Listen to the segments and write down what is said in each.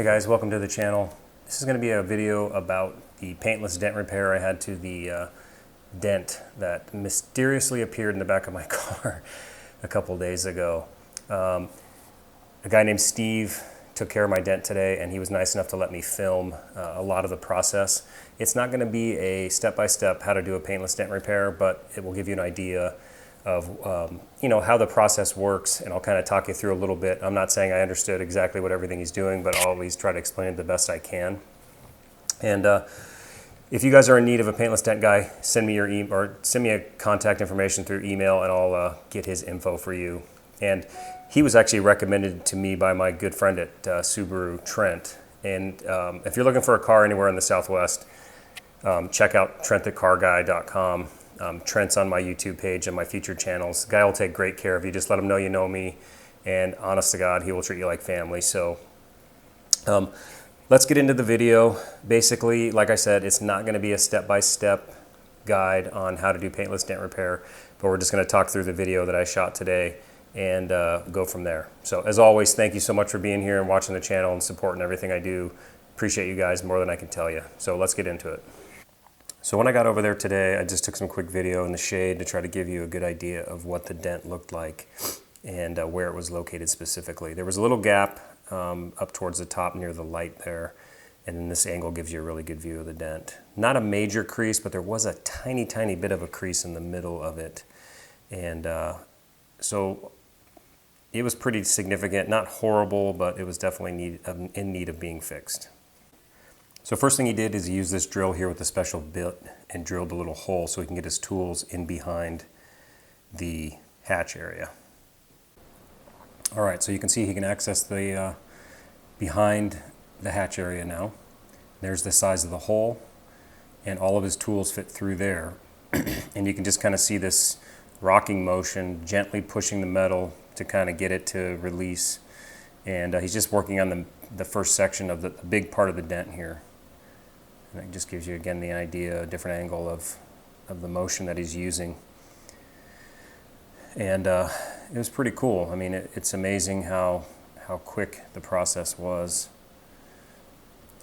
Hey guys, welcome to the channel. This is going to be a video about the paintless dent repair I had to the dent that mysteriously appeared in the back of my car a couple days ago. A guy named Steve took care of my dent today, and he was nice enough to let me film a lot of the process. It's not going to be a step-by-step how to do a paintless dent repair, but it will give you an idea of how the process works, and I'll kind of talk you through a little bit. I'm not saying I understood exactly what everything he's doing, but I'll at least try to explain it the best I can. And if you guys are in need of a paintless dent guy, send me your email or send me a contact information through email, and I'll get his info for you. And he was actually recommended to me by my good friend at Subaru, Trent. And if you're looking for a car anywhere in the Southwest, check out trentthecarguy.com. Trent's on my YouTube page and my featured channels. The guy will take great care of you. Just let him know you know me, and honest to God, he will treat you like family. So let's get into the video. Basically, like I said, it's not going to be a step-by-step guide on how to do paintless dent repair, but we're just going to talk through the video that I shot today and go from there. So as always, thank you so much for being here and watching the channel and supporting everything I do. Appreciate you guys more than I can tell you. So let's get into it. So when I got over there today, I just took some quick video in the shade to try to give you a good idea of what the dent looked like and where it was located specifically. There was a little gap up towards the top near the light there, and then this angle gives you a really good view of the dent. Not a major crease, but there was a tiny, tiny bit of a crease in the middle of it. And so it was pretty significant, not horrible, but it was definitely in need of being fixed. So first thing he did is he used this drill here with a special bit and drilled a little hole so he can get his tools in behind the hatch area. All right, so you can see he can access the behind the hatch area now. There's the size of the hole, and all of his tools fit through there. And you can just kind of see this rocking motion, gently pushing the metal to kind of get it to release. And he's just working on the first section of the big part of the dent here. And it just gives you, again, the idea, a different angle of the motion that he's using. And it was pretty cool. I mean, it's amazing how quick the process was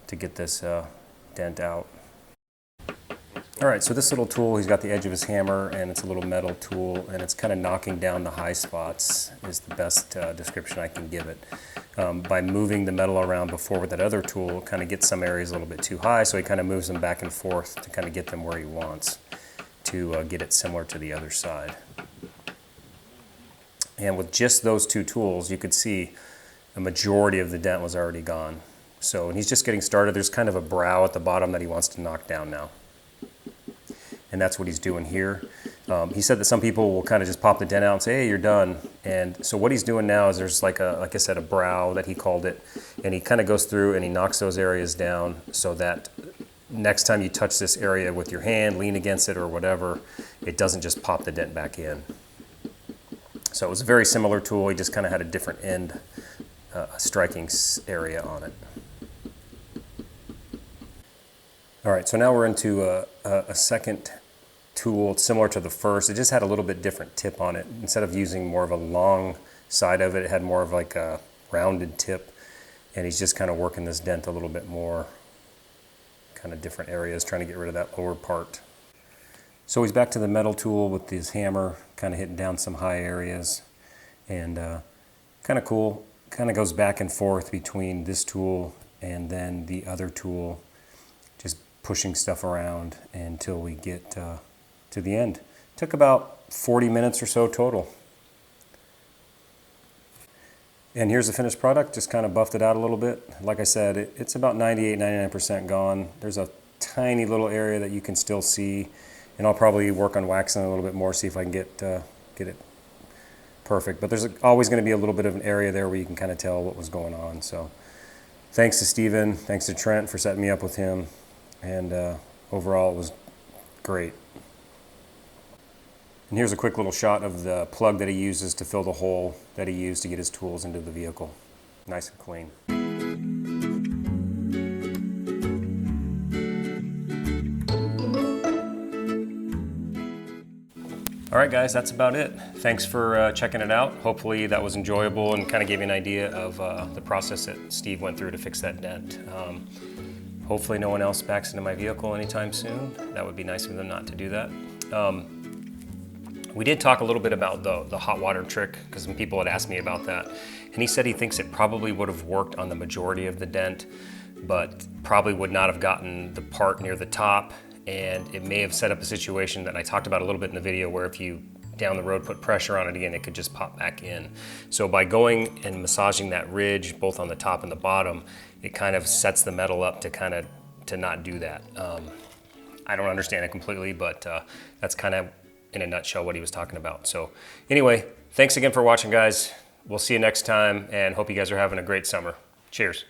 to get this dent out. All right, so this little tool, he's got the edge of his hammer, and it's a little metal tool, and it's kind of knocking down the high spots is the best description I can give it. By moving the metal around before with that other tool, kind of gets some areas a little bit too high, so he kind of moves them back and forth to kind of get them where he wants to get it similar to the other side. And with just those two tools, you could see a majority of the dent was already gone. So, and he's just getting started. There's kind of a brow at the bottom that he wants to knock down now. And that's what he's doing here. He said that some people will kind of just pop the dent out and say, hey, you're done. And so what he's doing now is there's like I said, a brow that he called it. And he kind of goes through and he knocks those areas down so that next time you touch this area with your hand, lean against it or whatever, it doesn't just pop the dent back in. So it was a very similar tool. He just kind of had a different end, striking area on it. All right, so now we're into a second tool. It's similar to the first. It just had a little bit different tip on it. Instead of using more of a long side of it, it had more of like a rounded tip. And he's just kind of working this dent a little bit more, kind of different areas, trying to get rid of that lower part. So he's back to the metal tool with his hammer, kind of hitting down some high areas. And kind of cool, kind of goes back and forth between this tool and then the other tool, just pushing stuff around until we get to the end. Took about 40 minutes or so total. And here's the finished product, just kind of buffed it out a little bit. Like I said, it's about 98-99% gone. There's a tiny little area that you can still see, and I'll probably work on waxing a little bit more, see if I can get it perfect. But there's always going to be a little bit of an area there where you can kind of tell what was going on. So thanks to Steven, thanks to Trent for setting me up with him. And overall, it was great. And here's a quick little shot of the plug that he uses to fill the hole that he used to get his tools into the vehicle. Nice and clean. All right, guys, that's about it. Thanks for checking it out. Hopefully that was enjoyable and kind of gave you an idea of the process that Steve went through to fix that dent. Hopefully no one else backs into my vehicle anytime soon. That would be nice of them not to do that. We did talk a little bit about the hot water trick, because some people had asked me about that. And he said he thinks it probably would have worked on the majority of the dent, but probably would not have gotten the part near the top. And it may have set up a situation that I talked about a little bit in the video, where if you down the road put pressure on it again, it could just pop back in. So by going and massaging that ridge, both on the top and the bottom, it kind of sets the metal up to not do that. I don't understand it completely, but that's kind of in a nutshell what he was talking about. So anyway, thanks again for watching, guys. We'll see you next time, and hope you guys are having a great summer. Cheers.